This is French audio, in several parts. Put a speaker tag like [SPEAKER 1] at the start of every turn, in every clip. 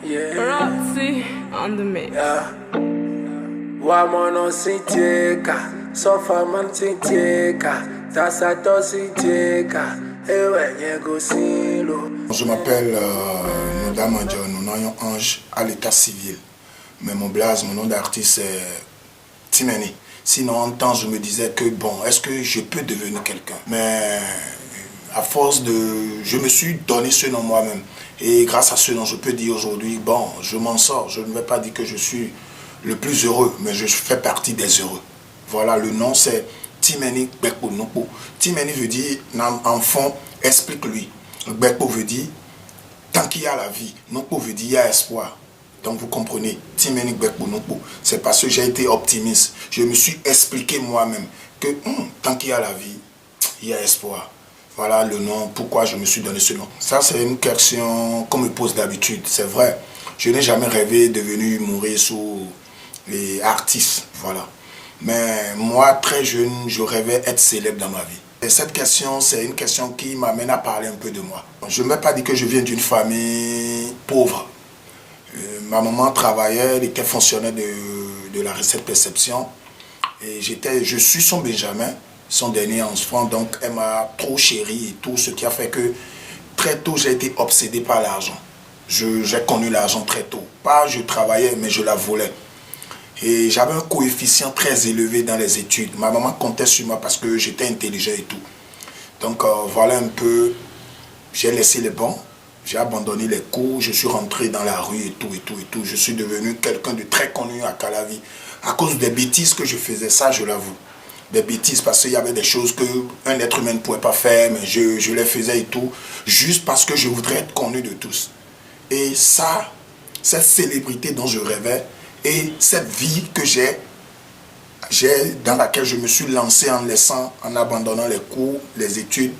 [SPEAKER 1] Yeah.
[SPEAKER 2] Roxy on the mix.
[SPEAKER 1] Yeah. Wamono sinteka, sofa man sinteka, tasato sinteka, ewenye go silo.
[SPEAKER 3] Je m'appelle Madame John Ange à l'état civil. Mais mon blaze, mon nom d'artiste c'est Timeni. Sinon en temps je me disais que bon, est-ce que je peux devenir quelqu'un? Mais à force de... Je me suis donné ce nom moi-même. Et grâce à ce nom, je peux dire aujourd'hui, bon, je m'en sors. Je ne vais pas dire que je suis le plus heureux, mais je fais partie des heureux. Voilà, le nom c'est Timeni Bekpo Nokpo. Timeni veut dire, enfant, explique-lui. Bekpo veut dire, tant qu'il y a la vie. Nokpo veut dire, il y a espoir. Donc vous comprenez, Timeni Bekpo Nokpo. C'est parce que j'ai été optimiste. Je me suis expliqué moi-même que tant qu'il y a la vie, il y a espoir. Voilà le nom, pourquoi je me suis donné ce nom. Ça, c'est une question qu'on me pose d'habitude. C'est vrai, je n'ai jamais rêvé de venir mourir sous les artistes. Voilà. Mais moi, très jeune, je rêvais être célèbre dans ma vie. Et cette question, c'est une question qui m'amène à parler un peu de moi. Je ne vais pas dire que je viens d'une famille pauvre. Ma maman travaillait, elle était fonctionnaire de la recette perception. Et je suis son Benjamin. Son dernier enfant, donc elle m'a trop chéri et tout, ce qui a fait que très tôt j'ai été obsédé par l'argent. J'ai connu l'argent très tôt. Pas je travaillais, mais je la volais. Et j'avais un coefficient très élevé dans les études. Ma maman comptait sur moi parce que j'étais intelligent et tout. Donc voilà un peu, j'ai laissé les bancs, j'ai abandonné les cours, je suis rentré dans la rue et tout et tout et tout. Je suis devenu quelqu'un de très connu à Calavi. À cause des bêtises que je faisais, ça je l'avoue. Des bêtises parce qu'il y avait des choses qu'un être humain ne pouvait pas faire, mais je les faisais et tout, juste parce que je voudrais être connu de tous. Et ça, cette célébrité dont je rêvais, et cette vie que j'ai dans laquelle je me suis lancé en abandonnant les cours, les études,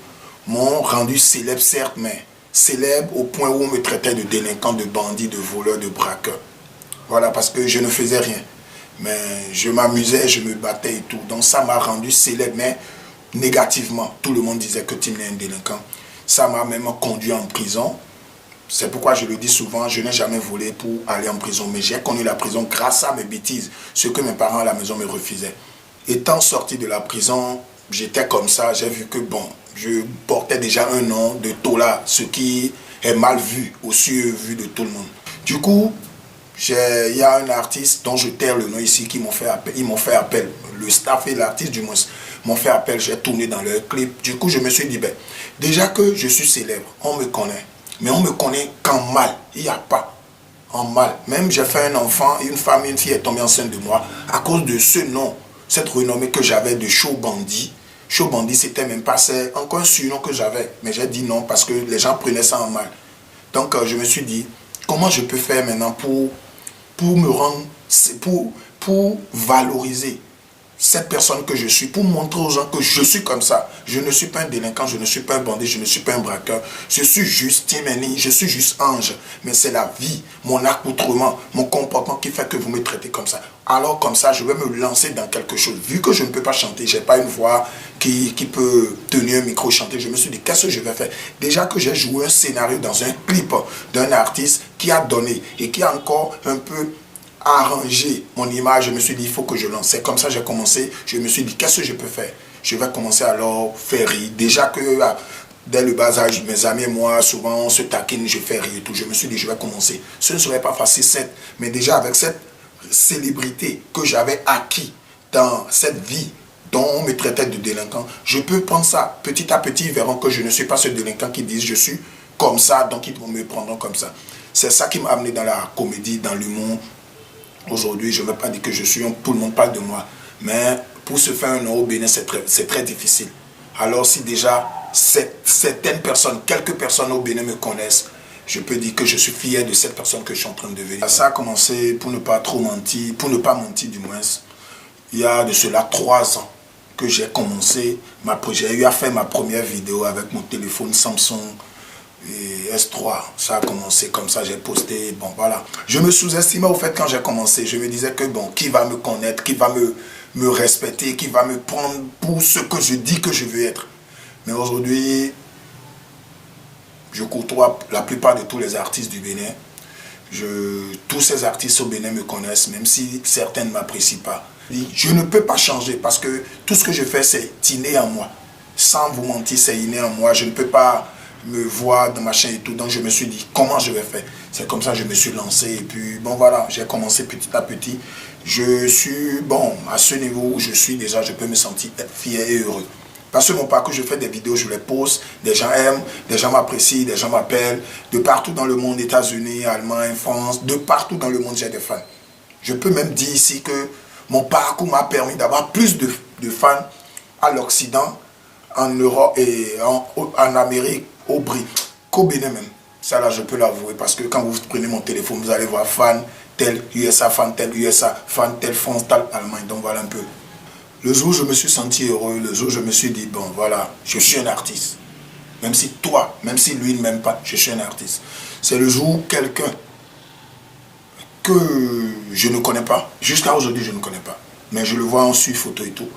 [SPEAKER 3] m'ont rendu célèbre certes, mais célèbre au point où on me traitait de délinquant, de bandit, de voleur, de braqueur. Voilà, parce que je ne faisais rien. Mais je m'amusais, je me battais et tout. Donc ça m'a rendu célèbre, mais négativement. Tout le monde disait que Tim est un délinquant. Ça m'a même conduit en prison. C'est pourquoi je le dis souvent, je n'ai jamais volé pour aller en prison. Mais j'ai connu la prison grâce à mes bêtises, ce que mes parents à la maison me refusaient. Étant sorti de la prison, j'étais comme ça. J'ai vu que bon, je portais déjà un nom de Tola, ce qui est mal vu, aussi vu de tout le monde. Du coup, il y a un artiste dont je taire le nom ici qui m'ont fait appel. Ils m'ont fait appel. Le staff et l'artiste du moins m'ont fait appel. J'ai tourné dans leur clip. Du coup, je me suis dit, ben, déjà que je suis célèbre, on me connaît. Mais on me connaît qu'en mal. Il n'y a pas en mal. Même j'ai fait un enfant, une femme, une fille est tombée enceinte de moi à cause de ce nom, cette renommée que j'avais de Show Bandit. Show Bandit, c'était même pas encore un surnom que j'avais. Mais j'ai dit non parce que les gens prenaient ça en mal. Donc, je me suis dit, comment je peux faire maintenant pour me rendre, pour valoriser cette personne que je suis, pour montrer aux gens que je suis comme ça. Je ne suis pas un délinquant, je ne suis pas un bandit, je ne suis pas un braqueur. Je suis juste Timeni, je suis juste Ange. Mais c'est la vie, mon accoutrement, mon comportement qui fait que vous me traitez comme ça. Alors comme ça, je vais me lancer dans quelque chose. Vu que je ne peux pas chanter, je n'ai pas une voix qui peut tenir un micro chanter, je me suis dit, qu'est-ce que je vais faire? Déjà que j'ai joué un scénario dans un clip d'un artiste qui a donné et qui a encore un peu arrangé mon image, je me suis dit, il faut que je lance. C'est comme ça que j'ai commencé. Je me suis dit, qu'est-ce que je peux faire? Je vais commencer alors faire rire. Déjà que dès le bas âge, mes amis et moi, souvent on se taquine, je fais rire et tout. Je me suis dit, je vais commencer. Ce ne serait pas facile, mais déjà avec cette célébrité que j'avais acquis dans cette vie dont on me traitait de délinquant, je peux prendre ça. Petit à petit, ils verront que je ne suis pas ce délinquant qui dit je suis comme ça, donc ils me prendront comme ça. C'est ça qui m'a amené dans la comédie, dans l'humour. Aujourd'hui, je ne veux pas dire que je suis tout le monde parle de moi. Mais pour se faire un nom au Bénin, c'est très difficile. Alors si déjà certaines personnes, quelques personnes au Bénin me connaissent, je peux dire que je suis fier de cette personne que je suis en train de devenir. Ça a commencé, pour ne pas trop mentir, pour ne pas mentir du moins, il y a de cela 3 ans que j'ai commencé, j'ai eu à faire ma première vidéo avec mon téléphone Samsung et S3, ça a commencé comme ça, j'ai posté, bon voilà. Je me sous-estimais au fait quand j'ai commencé, je me disais que bon, qui va me connaître, qui va me respecter, qui va me prendre pour ce que je dis que je veux être. Mais aujourd'hui, je côtoie la plupart de tous les artistes du Bénin. Tous ces artistes au Bénin me connaissent, même si certains ne m'apprécient pas. Je ne peux pas changer parce que tout ce que je fais, c'est inné en moi. Sans vous mentir, c'est inné en moi. Je ne peux pas me voir dans ma chaîne et tout. Donc je me suis dit, comment je vais faire? C'est comme ça que je me suis lancé. Et puis, bon voilà, j'ai commencé petit à petit. Je suis, bon, à ce niveau où je suis déjà, je peux me sentir fier et heureux. Parce que mon parcours, je fais des vidéos, je les poste, des gens aiment, des gens m'apprécient, des gens m'appellent. De partout dans le monde, États-Unis, Allemagne, France, de partout dans le monde, j'ai des fans. Je peux même dire ici que mon parcours m'a permis d'avoir plus de fans à l'Occident, en Europe et en Amérique, qu'au Bénin même. Ça là, je peux l'avouer parce que quand vous prenez mon téléphone, vous allez voir fan tel USA, fan tel USA, fan tel France, tel Allemagne. Donc voilà un peu. Le jour où je me suis senti heureux, le jour où je me suis dit, bon voilà, je suis un artiste. Même si toi, même si lui ne m'aime pas, je suis un artiste. C'est le jour où quelqu'un que je ne connais pas, jusqu'à aujourd'hui je ne connais pas, mais je le vois en suivre photo et tout,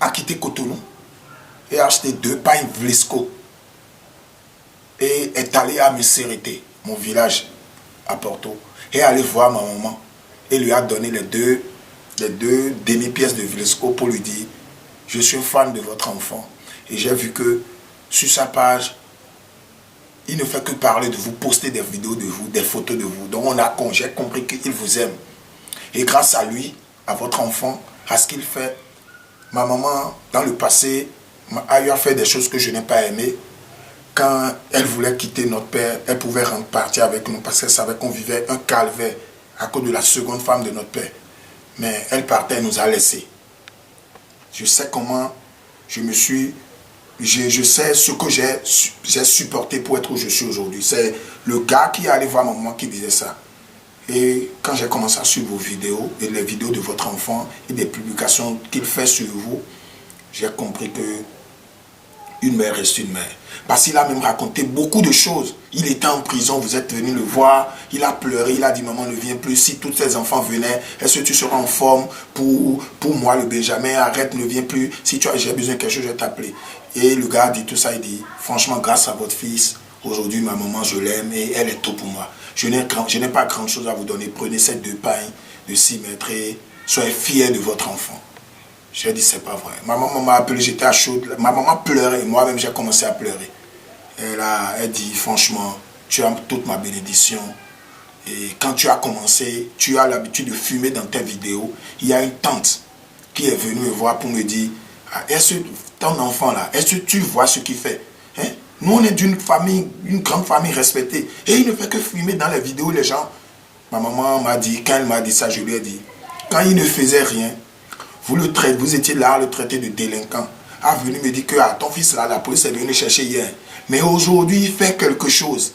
[SPEAKER 3] a quitté Cotonou et a acheté 2 pailles Vlisco et est allé à Messerete, mon village à Porto, et est allé voir ma maman et lui a donné les deux demi-pièces de Vlisco pour lui dire, je suis fan de votre enfant et j'ai vu que sur sa page, il ne fait que parler de vous, poster des vidéos de vous, des photos de vous. Donc j'ai compris qu'il vous aime. Et grâce à lui, à votre enfant, à ce qu'il fait, ma maman, dans le passé, a eu à faire des choses que je n'ai pas aimées. Quand elle voulait quitter notre père, elle pouvait repartir avec nous parce qu'elle savait qu'on vivait un calvaire à cause de la seconde femme de notre père. Mais elle partait, elle nous a laissés. Je sais comment je sais ce que j'ai supporté pour être où je suis aujourd'hui. C'est le gars qui est allé voir ma maman qui disait ça. Et quand j'ai commencé à suivre vos vidéos et les vidéos de votre enfant et des publications qu'il fait sur vous, j'ai compris que une mère reste une mère. Parce qu'il a même raconté beaucoup de choses. Il était en prison, vous êtes venu le voir, il a pleuré, il a dit maman ne viens plus, si tous tes enfants venaient, est-ce que tu seras en forme pour moi le Benjamin, arrête, ne viens plus, si j'ai besoin de quelque chose, je vais t'appeler. Et le gars dit tout ça, il dit franchement grâce à votre fils, aujourd'hui ma maman je l'aime et elle est tout pour moi. Je n'ai pas grand chose à vous donner, prenez ces 2 pailles de 6 mètres et soyez fiers de votre enfant. J'ai dit, c'est pas vrai. Ma maman m'a appelé, j'étais à chaud. Ma maman pleurait, moi-même j'ai commencé à pleurer. Elle dit, franchement, tu as toute ma bénédiction. Et quand tu as commencé, tu as l'habitude de fumer dans tes vidéos. Il y a une tante qui est venue me voir pour me dire, est-ce que ton enfant là, est-ce que tu vois ce qu'il fait? Hein? Nous on est d'une famille, une grande famille respectée. Et il ne fait que fumer dans les vidéos, les gens. Ma maman m'a dit, quand elle m'a dit ça, je lui ai dit, quand il ne faisait rien, vous étiez là à le traiter de délinquant. A venu me dire que ton fils là, la police est venue chercher hier. Mais aujourd'hui, il fait quelque chose.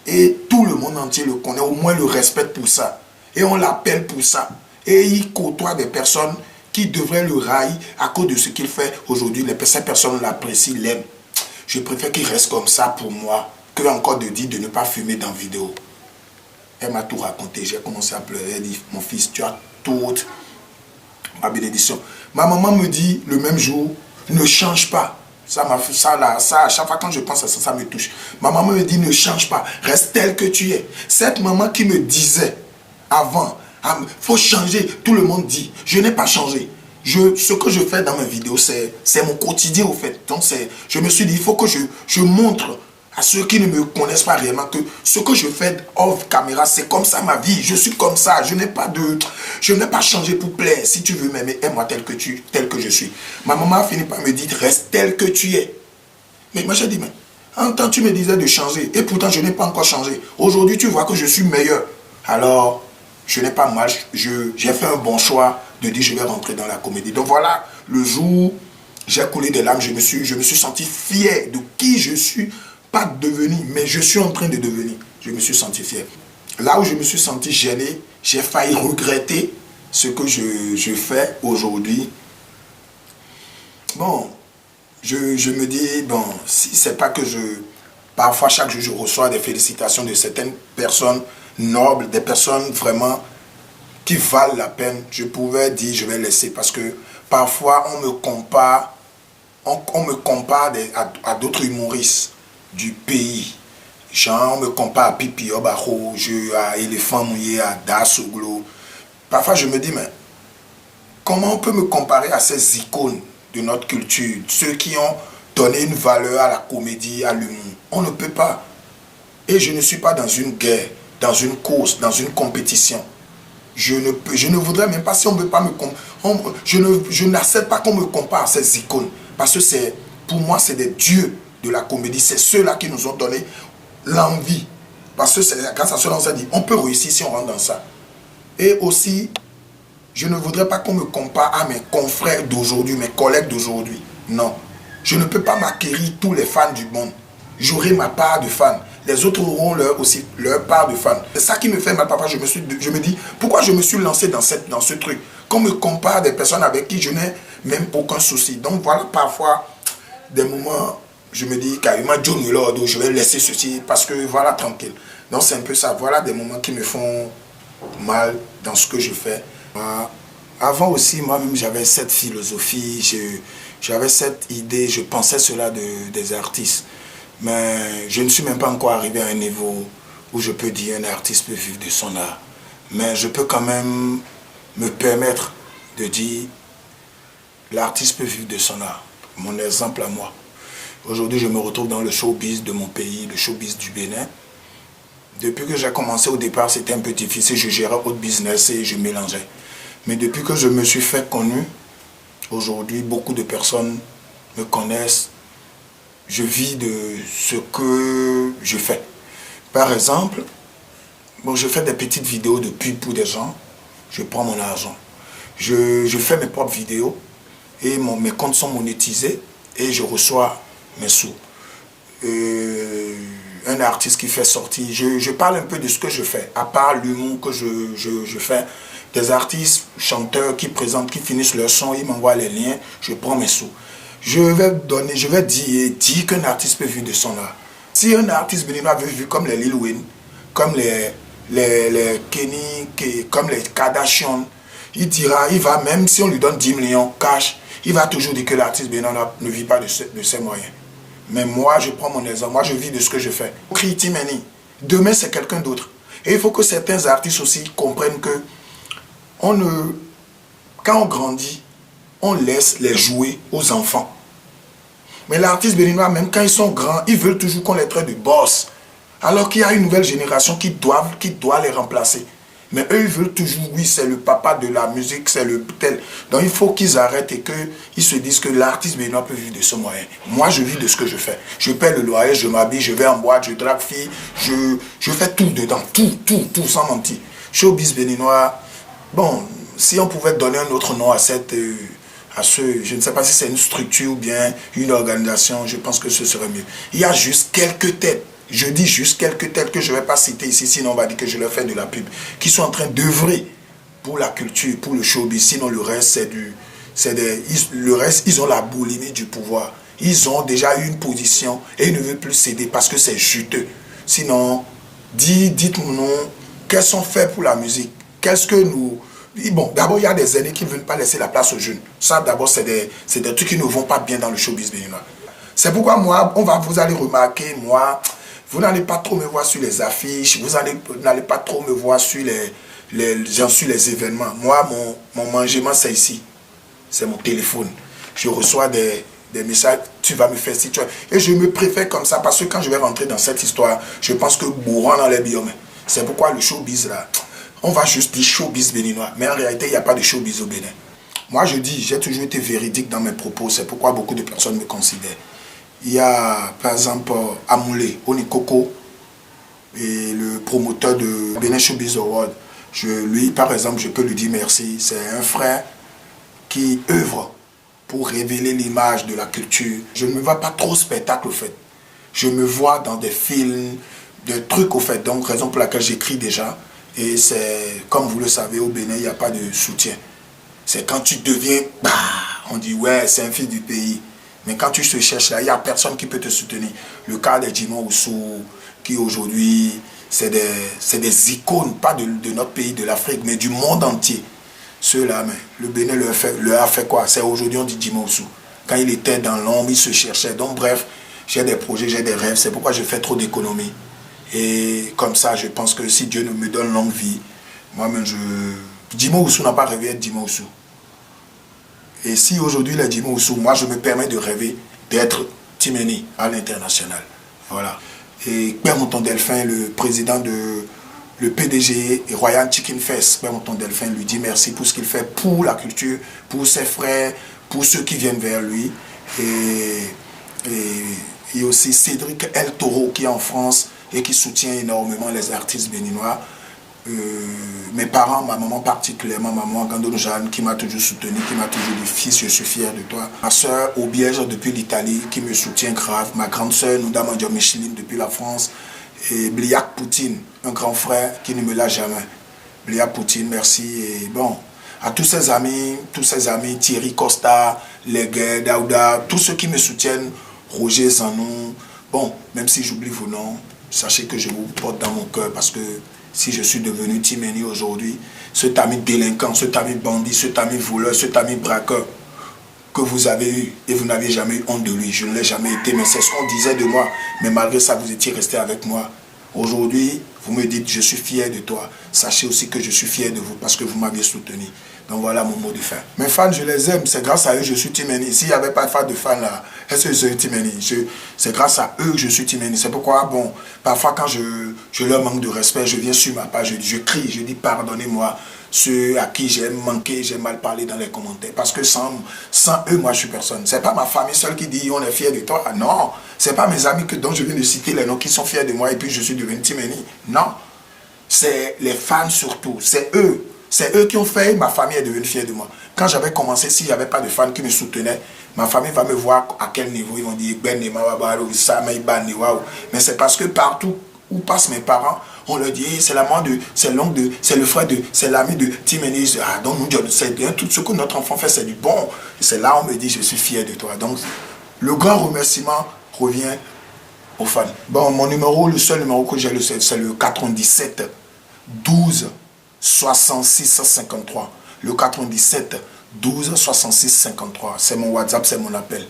[SPEAKER 3] Et tout le monde entier le connaît, au moins le respecte pour ça. Et on l'appelle pour ça. Et il côtoie des personnes qui devraient le railler à cause de ce qu'il fait aujourd'hui. Ces personnes l'apprécient, l'aiment. Je préfère qu'il reste comme ça pour moi que encore de dire de ne pas fumer dans vidéo. Elle m'a tout raconté. J'ai commencé à pleurer. Elle dit, mon fils, tu as toute ma bénédiction. Ma maman me dit le même jour, ne change pas. Ça, à chaque fois quand je pense à ça, ça me touche. Ma maman me dit, ne change pas, reste tel que tu es. Cette maman qui me disait avant, il faut changer, tout le monde dit, je n'ai pas changé. Ce que je fais dans mes vidéos, c'est mon quotidien au fait. Donc je me suis dit, il faut que je montre à ceux qui ne me connaissent pas réellement que ce que je fais off caméra, c'est comme ça ma vie. Je suis comme ça. Je n'ai pas changé pour plaire. Si tu veux m'aimer, aime-moi tel que je suis. Ma maman a fini par me dire, reste tel que tu es. Mais moi j'ai dit, mais en temps tu me disais de changer. Et pourtant je n'ai pas encore changé. Aujourd'hui tu vois que je suis meilleur. Alors, je n'ai pas mal. J'ai fait un bon choix de dire, je vais rentrer dans la comédie. Donc voilà, le jour, j'ai coulé des larmes. Je me suis senti fier de qui je suis. Pas devenu, mais je suis en train de devenir. Je me suis senti fier. Là où je me suis senti gêné, j'ai failli regretter ce que je fais aujourd'hui. Bon, je me dis, bon, si c'est pas que parfois chaque jour je reçois des félicitations de certaines personnes nobles, des personnes vraiment qui valent la peine, je pouvais dire, je vais laisser parce que parfois on me compare à d'autres humoristes du pays. Genre, on me compare à Pipi Obaro, à Éléphant Mouillé, à Dasoglo. Parfois, je me dis, mais comment on peut me comparer à ces icônes de notre culture, ceux qui ont donné une valeur à la comédie, à l'humour? On ne peut pas. Et je ne suis pas dans une guerre, dans une course, dans une compétition. Je ne voudrais même pas, si on ne veut pas me comparer, je n'accepte pas qu'on me compare à ces icônes. Parce que pour moi, c'est des dieux de la comédie. C'est ceux-là qui nous ont donné l'envie. Parce que c'est grâce à cela qu'on s'est dit, on peut réussir si on rentre dans ça. Et aussi, je ne voudrais pas qu'on me compare à mes confrères d'aujourd'hui, mes collègues d'aujourd'hui. Non. Je ne peux pas m'acquérir tous les fans du monde. J'aurai ma part de fans. Les autres auront aussi leur part de fans. C'est ça qui me fait mal, papa. Je me dis, pourquoi je me suis lancé dans ce truc? Qu'on me compare à des personnes avec qui je n'ai même aucun souci. Donc voilà, parfois, des moments, je me dis, carrément, John Lord, je vais laisser ceci parce que voilà, tranquille. Donc c'est un peu ça. Voilà des moments qui me font mal dans ce que je fais. Avant aussi, moi-même, j'avais cette philosophie, j'avais cette idée, je pensais cela des artistes. Mais je ne suis même pas encore arrivé à un niveau où je peux dire un artiste peut vivre de son art. Mais je peux quand même me permettre de dire l'artiste peut vivre de son art. Mon exemple à moi. Aujourd'hui, je me retrouve dans le showbiz de mon pays, le showbiz du Bénin. Depuis que j'ai commencé au départ, c'était un peu difficile. Je gérais autre business et je mélangeais. Mais depuis que je me suis fait connu, aujourd'hui, beaucoup de personnes me connaissent. Je vis de ce que je fais. Par exemple, je fais des petites vidéos de pub pour des gens. Je prends mon argent. Je fais mes propres vidéos et mes comptes sont monétisés et je reçois mes sous. Un artiste qui fait sortir, je parle un peu de ce que je fais, à part l'humour que je fais. Des artistes, chanteurs qui présentent, qui finissent leur son, ils m'envoient les liens, je prends mes sous. Je vais dire qu'un artiste peut vivre de son art. Si un artiste béninois veut vivre comme les Lil Wayne, comme les Kenny, comme les Kardashian, il va, même si on lui donne 10 millions cash, il va toujours dire que l'artiste béninois ne vit pas de ses moyens. Mais moi, je prends mon exemple, moi je vis de ce que je fais. Timeni, demain c'est quelqu'un d'autre. Et il faut que certains artistes aussi comprennent que quand on grandit, on laisse les jouer aux enfants. Mais l'artiste béninois, même quand ils sont grands, ils veulent toujours qu'on les traite de boss. Alors qu'il y a une nouvelle génération qui doit les remplacer. Mais eux, ils veulent toujours, oui, c'est le papa de la musique, c'est le tel. Donc il faut qu'ils arrêtent et qu'ils se disent que l'artiste béninois peut vivre de ce moyen. Moi, je vis de ce que je fais. Je paie le loyer, je m'habille, je vais en boîte, je drague fille, je fais tout dedans, tout, sans mentir. Showbiz béninois, bon, si on pouvait donner un autre nom à ce, je ne sais pas si c'est une structure ou bien une organisation, je pense que ce serait mieux. Il y a juste quelques têtes, je dis juste quelques têtes que je ne vais pas citer ici, sinon on va dire que je leur fais de la pub, qui sont en train d'œuvrer pour la culture, pour le showbiz. Sinon le reste, ils ont la boulimie du pouvoir. Ils ont déjà eu une position et ils ne veulent plus céder parce que c'est juteux. Sinon, dites-nous quels sont faits pour la musique. Qu'est-ce que nous... Bon, d'abord, il y a des aînés qui ne veulent pas laisser la place aux jeunes. Ça, d'abord, c'est des trucs qui ne vont pas bien dans le showbiz béninois. C'est pourquoi moi, vous allez remarquer, moi, vous n'allez pas trop me voir sur les affiches, vous n'allez pas trop me voir sur les événements. Moi, mon mangement, c'est ici. C'est mon téléphone. Je reçois des messages, tu vas me faire si tu veux. Et je me préfère comme ça, parce que quand je vais rentrer dans cette histoire, je pense que bourrant dans les biomes. C'est pourquoi le showbiz, là, on va juste dire showbiz béninois. Mais en réalité, il n'y a pas de showbiz au Bénin. Moi, je dis, j'ai toujours été véridique dans mes propos. C'est pourquoi beaucoup de personnes me considèrent. Il y a, par exemple, Amoulé, Onikoko, et le promoteur de Bénin Showbiz Award. Lui, par exemple, je peux lui dire merci. C'est un frère qui œuvre pour révéler l'image de la culture. Je ne me vois pas trop au spectacle, au fait. Je me vois dans des films, des trucs, au fait. Donc, raison pour laquelle j'écris déjà. Et c'est, comme vous le savez, au Bénin, il n'y a pas de soutien. C'est quand tu deviens, on dit, ouais, c'est un fils du pays. Mais quand tu te cherches là, il n'y a personne qui peut te soutenir. Le cas de Jimo Oussou, qui aujourd'hui, c'est des icônes, pas de notre pays, de l'Afrique, mais du monde entier. Ceux-là, mais le Bénin leur a fait quoi? C'est aujourd'hui, on dit Jimo Oussou. Quand il était dans l'ombre, il se cherchait. Donc bref, j'ai des projets, j'ai des rêves. C'est pourquoi je fais trop d'économies. Et comme ça, je pense que si Dieu me donne longue vie, moi-même, Djimo Oussou n'a pas rêvé d'être Djimo Oussou. Et si aujourd'hui, il est Djimo Oussou, moi, je me permets de rêver d'être Timeni à l'international. Voilà. Et Père Mouton Delphin, le président de... Le PDG Royal Chicken Fest, Père Mouton Delphin, lui dit merci pour ce qu'il fait pour la culture, pour ses frères, pour ceux qui viennent vers lui. Et aussi Cédric El Toro qui est en France et qui soutient énormément les artistes béninois. Mes parents, ma maman particulièrement, maman Gandon Jeanne, qui m'a toujours soutenu, qui m'a toujours dit fils, je suis fier de toi. Ma soeur Aubiège depuis l'Italie qui me soutient grave. Ma grande soeur Nouda Mandio Micheline depuis la France. Et Bliak Poutine, un grand frère qui ne me lâche jamais. Bliak Poutine, merci. Et bon, à tous ses amis, Thierry Costa, Leguet, Daouda, tous ceux qui me soutiennent, Roger Zanou. Bon, même si j'oublie vos noms, sachez que je vous porte dans mon cœur parce que si je suis devenu Timeni aujourd'hui, cet ami délinquant, cet ami bandit, cet ami voleur, cet ami braqueur que vous avez eu et vous n'avez jamais eu honte de lui. Je ne l'ai jamais été, mais c'est ce qu'on disait de moi. Mais malgré ça, vous étiez resté avec moi. Aujourd'hui, vous me dites, je suis fier de toi. Sachez aussi que je suis fier de vous parce que vous m'avez soutenu. Donc voilà mon mot de fin. Mes fans, je les aime. C'est grâce à eux que je suis Timeni. S'il n'y avait pas de fans là, est-ce que je serais Timeni? C'est grâce à eux que je suis Timeni. C'est pourquoi, bon, parfois quand je leur manque de respect, je viens sur ma page, je crie, je dis pardonnez-moi. Ceux à qui j'ai manqué, j'ai mal parlé dans les commentaires. Parce que sans eux, moi, je suis personne. C'est pas ma famille seule qui dit on est fier de toi. Non. C'est pas mes amis dont je viens de citer les noms qui sont fiers de moi et puis je suis devenu Timeni. Non. C'est les fans surtout. C'est eux. C'est eux qui ont fait, ma famille est devenue fière de moi. Quand j'avais commencé, s'il n'y avait pas de fans qui me soutenaient, ma famille va me voir à quel niveau. Ils vont dire mais c'est parce que partout où passent mes parents, on leur dit, c'est l'amant c'est l'oncle c'est le frère c'est l'ami de Timeni. Ah, donc tout ce que notre enfant fait, c'est du bon. C'est là où on me dit, je suis fier de toi. Donc, le grand remerciement revient aux fans. Bon, mon numéro, le seul numéro que j'ai, c'est le 97 12 66 53. Le 97 12 66 53. C'est mon WhatsApp, c'est mon appel.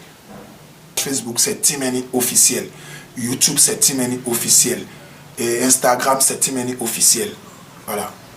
[SPEAKER 3] Facebook, c'est Timeni officiel. YouTube, c'est Timeni officiel. Et Instagram, c'est Timeni officiel. Voilà.